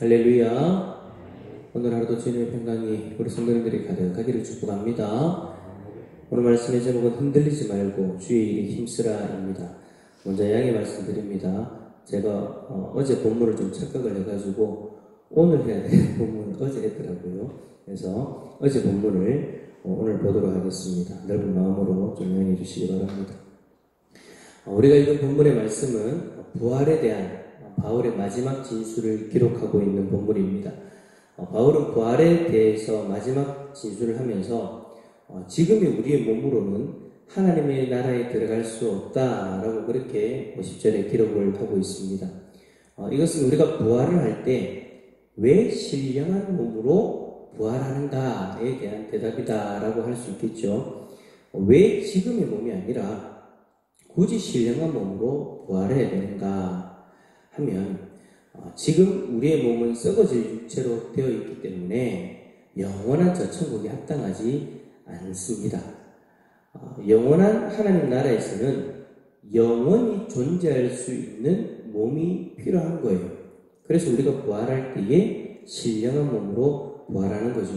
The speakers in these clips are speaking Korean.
할렐루야. 오늘 하루도 주님의 평강이 우리 성도님들이 가득하기를 축복합니다. 오늘 말씀의 제목은 흔들리지 말고 주의 일에 힘쓰라입니다. 먼저 양해 말씀드립니다. 제가 어제 본문을 좀 착각을 해가지고 오늘 해야 될 본문을 어제 했더라고요. 그래서 어제 본문을 오늘 보도록 하겠습니다. 넓은 마음으로 좀 양해해 주시기 바랍니다. 우리가 읽은 본문의 말씀은 부활에 대한 바울의 마지막 진술을 기록하고 있는 본문입니다. 바울은 부활에 대해서 마지막 진술을 하면서 지금의 우리의 몸으로는 하나님의 나라에 들어갈 수 없다라고 그렇게 50절에 기록을 하고 있습니다. 이것은 우리가 부활을 할 때 왜 신령한 몸으로 부활하는가에 대한 대답이다라고 할 수 있겠죠. 왜 지금의 몸이 아니라 굳이 신령한 몸으로 부활해야 되는가 하면 지금 우리의 몸은 썩어질 육체로 되어 있기 때문에 영원한 저 천국에 합당하지 않습니다. 영원한 하나님 나라에서는 영원히 존재할 수 있는 몸이 필요한 거예요. 그래서 우리가 부활할 때에 신령한 몸으로 부활하는 거죠.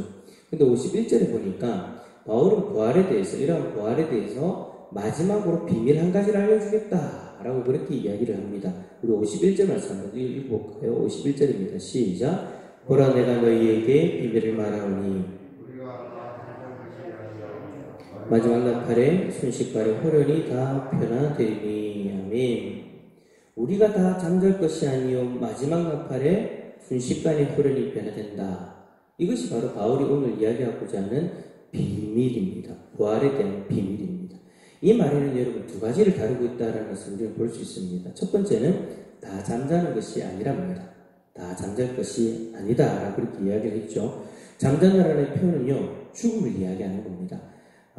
근데 51절에 보니까 바울은 부활에 대해서, 이러한 부활에 대해서 마지막으로 비밀 한 가지를 알려주겠다 라고 그렇게 이야기를 합니다. 우리 51절 말씀 한번 읽어볼까요? 51절입니다. 시작. 보라, 내가 너희에게 비밀을 말하오니 마지막 나팔에 순식간에 호련히 다 변화되리니. 아멘. 우리가 다 잠잘 것이 아니요 마지막 나팔에 순식간에 호련히 변화된다. 이것이 바로 바울이 오늘 이야기하고자 하는 비밀입니다. 부활에 대한 비밀입니다. 이 말에는 여러분 두 가지를 다루고 있다는 것을 우리가 볼 수 있습니다. 첫 번째는 다 잠자는 것이 아니랍니다. 다 잠잘 것이 아니다 라고 그렇게 이야기를 했죠. 잠자다라는 표현은요, 죽음을 이야기하는 겁니다.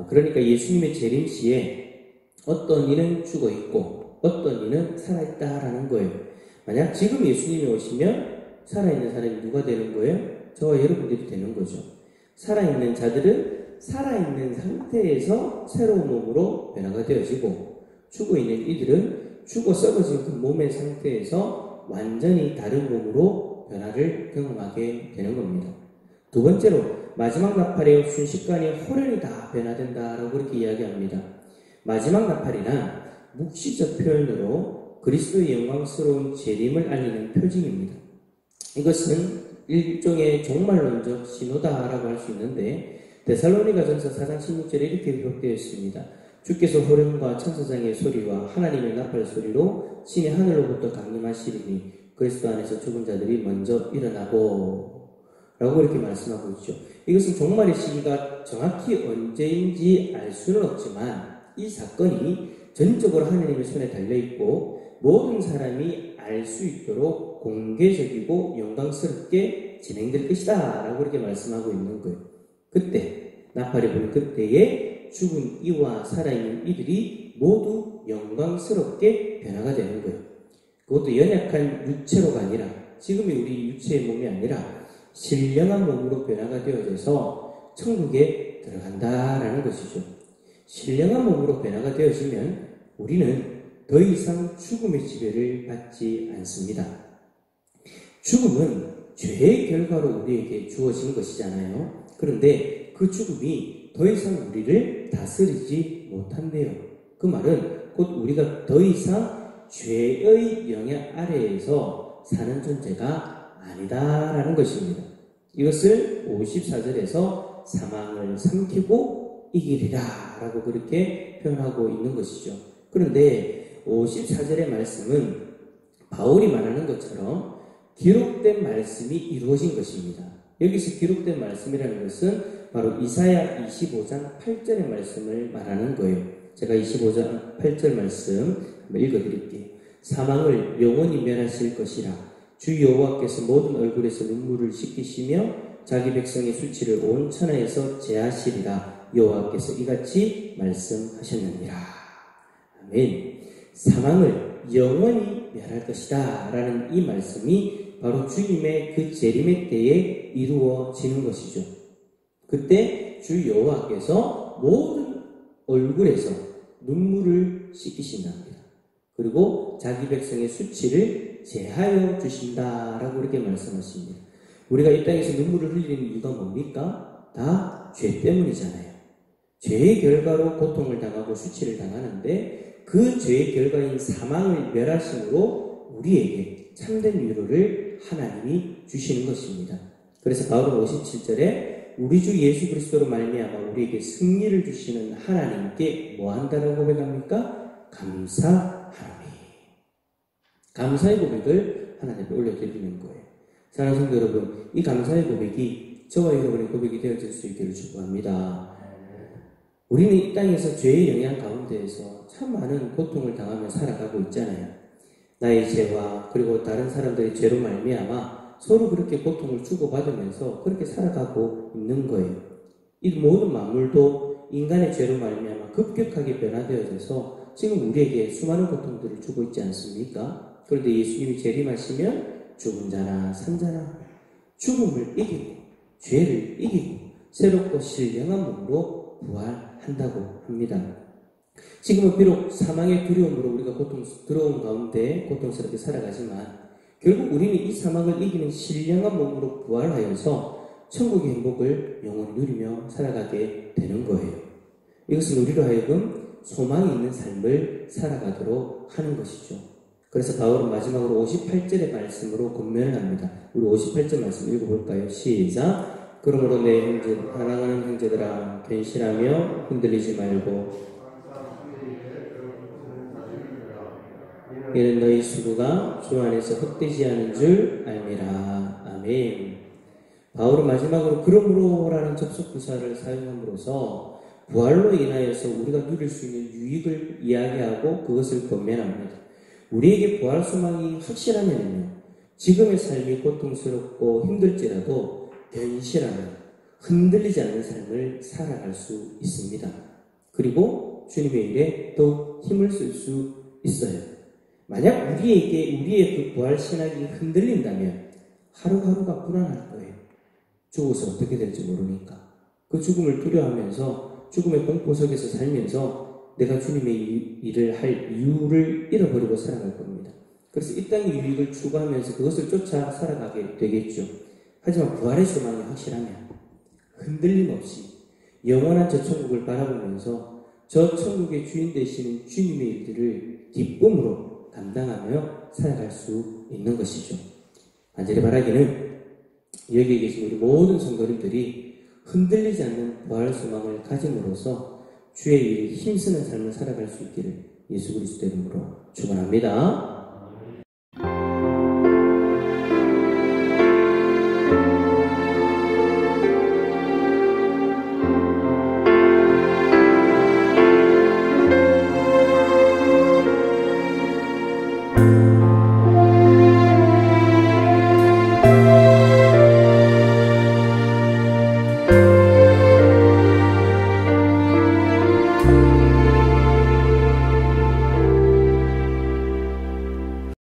그러니까 예수님의 재림시에 어떤 이는 죽어 있고 어떤 이는 살아있다라는 거예요. 만약 지금 예수님이 오시면 살아있는 사람이 누가 되는 거예요? 저와 여러분들이 되는 거죠. 살아있는 자들은 살아있는 상태에서 새로운 몸으로 변화가 되어지고, 죽어있는 이들은 죽어 썩어진 그 몸의 상태에서 완전히 다른 몸으로 변화를 경험하게 되는 겁니다. 두 번째로 마지막 나팔에 순식간에 호련히 다 변화된다라고 그렇게 이야기합니다. 마지막 나팔이란 묵시적 표현으로 그리스도의 영광스러운 재림을 알리는 표징입니다. 이것은 일종의 종말론적 신호다라고 할 수 있는데, 데살로니가전서 4장 16절에 이렇게 기록되어 있습니다. 주께서 호련과 천사장의 소리와 하나님의 나팔 소리로 신이 하늘로부터 강림하시리니 그리스도 안에서 죽은 자들이 먼저 일어나고 라고 이렇게 말씀하고 있죠. 이것은 종말의 시기가 정확히 언제인지 알 수는 없지만 이 사건이 전적으로 하나님의 손에 달려있고 모든 사람이 알 수 있도록 공개적이고 영광스럽게 진행될 것이다 라고 이렇게 말씀하고 있는 거예요. 그때 나팔이 부는 그때에 죽은 이와 살아있는 이들이 모두 영광스럽게 변화가 되는 거예요. 그것도 연약한 육체로가 아니라, 지금의 우리 육체의 몸이 아니라 신령한 몸으로 변화가 되어져서 천국에 들어간다라는 것이죠. 신령한 몸으로 변화가 되어지면 우리는 더 이상 죽음의 지배를 받지 않습니다. 죽음은 죄의 결과로 우리에게 주어진 것이잖아요. 그런데 그 죽음이 더 이상 우리를 다스리지 못한대요. 그 말은 곧 우리가 더 이상 죄의 영향 아래에서 사는 존재가 아니다라는 것입니다. 이것을 54절에서 사망을 삼키고 이기리라 라고 그렇게 표현하고 있는 것이죠. 그런데 54절의 말씀은 바울이 말하는 것처럼 기록된 말씀이 이루어진 것입니다. 여기서 기록된 말씀이라는 것은 바로 이사야 25장 8절의 말씀을 말하는 거예요. 제가 25장 8절 말씀 한번 읽어드릴게요. 사망을 영원히 멸하실 것이라. 주 여호와께서 모든 얼굴에서 눈물을 씻기시며 자기 백성의 수치를 온 천하에서 제하시리라. 여호와께서 이같이 말씀하셨느니라. 아멘. 사망을 영원히 멸할 것이다 라는 이 말씀이 바로 주님의 그 재림의 때에 이루어지는 것이죠. 그때 주 여호와께서 모든 얼굴에서 눈물을 씻기신답니다. 그리고 자기 백성의 수치를 제하여 주신다라고 이렇게 말씀하십니다. 우리가 이 땅에서 눈물을 흘리는 이유가 뭡니까? 다 죄 때문이잖아요. 죄의 결과로 고통을 당하고 수치를 당하는데 그 죄의 결과인 사망을 멸하심으로 우리에게 참된 위로를 하나님이 주시는 것입니다. 그래서 바울은 57절에 우리 주 예수 그리스도로 말미암아 우리에게 승리를 주시는 하나님께 뭐 한다라고 고백합니까? 감사하노니. 감사의 고백을 하나님께 올려드리는 거예요. 사랑하는 성도 여러분, 이 감사의 고백이 저와 여러분의 고백이 되어질 수 있기를 축복합니다. 우리는 이 땅에서 죄의 영향 가운데에서 참 많은 고통을 당하며 살아가고 있잖아요. 나의 죄와 그리고 다른 사람들의 죄로 말미암아 서로 그렇게 고통을 주고받으면서 그렇게 살아가고 있는 거예요. 이 모든 만물도 인간의 죄로 말미암아 급격하게 변화되어져서 지금 우리에게 수많은 고통들을 주고 있지 않습니까? 그런데 예수님이 재림하시면 죽은 자나 산 자나 죽음을 이기고 죄를 이기고 새롭고 신령한 몸으로 부활한다고 합니다. 지금은 비록 사망의 두려움으로 우리가 고통스러운 가운데 고통스럽게 살아가지만 결국 우리는 이 사망을 이기는 신령한 몸으로 부활하여서 천국의 행복을 영원히 누리며 살아가게 되는 거예요. 이것은 우리로 하여금 소망이 있는 삶을 살아가도록 하는 것이죠. 그래서 바울은 마지막으로 58절의 말씀으로 권면을 합니다. 우리 58절 말씀 읽어볼까요? 시작! 그러므로 내 형제, 사랑하는 형제들아 견실하며 흔들리지 말고 이는 너희 수고가 주 안에서 헛되지 않은 줄 알미라. 아멘. 바울은 마지막으로 그러므로라는 접속부사를 사용함으로써 부활로 인하여서 우리가 누릴 수 있는 유익을 이야기하고 그것을 권면합니다. 우리에게 부활 소망이 확실하면요, 지금의 삶이 고통스럽고 힘들지라도 견실하며 흔들리지 않는 삶을 살아갈 수 있습니다. 그리고 주님의 일에 또 힘을 쓸 수 있어요. 만약 우리의 그 부활 신학이 흔들린다면 하루하루가 불안할 거예요. 죽어서 어떻게 될지 모르니까. 그 죽음을 두려워하면서 죽음의 공포 속에서 살면서 내가 주님의 일을 할 이유를 잃어버리고 살아갈 겁니다. 그래서 이 땅의 유익을 추구하면서 그것을 쫓아 살아가게 되겠죠. 하지만 부활의 소망이 확실하면 흔들림 없이 영원한 저 천국을 바라보면서 저 천국의 주인 되시는 주님의 일들을 기쁨으로 감당하며 살아갈 수 있는 것이죠. 간절히 바라기는 여기에 계신 우리 모든 성도님들이 흔들리지 않는 부활 소망을 가짐으로써 주의 일에 힘쓰는 삶을 살아갈 수 있기를 예수 그리스도 이름으로 축원합니다.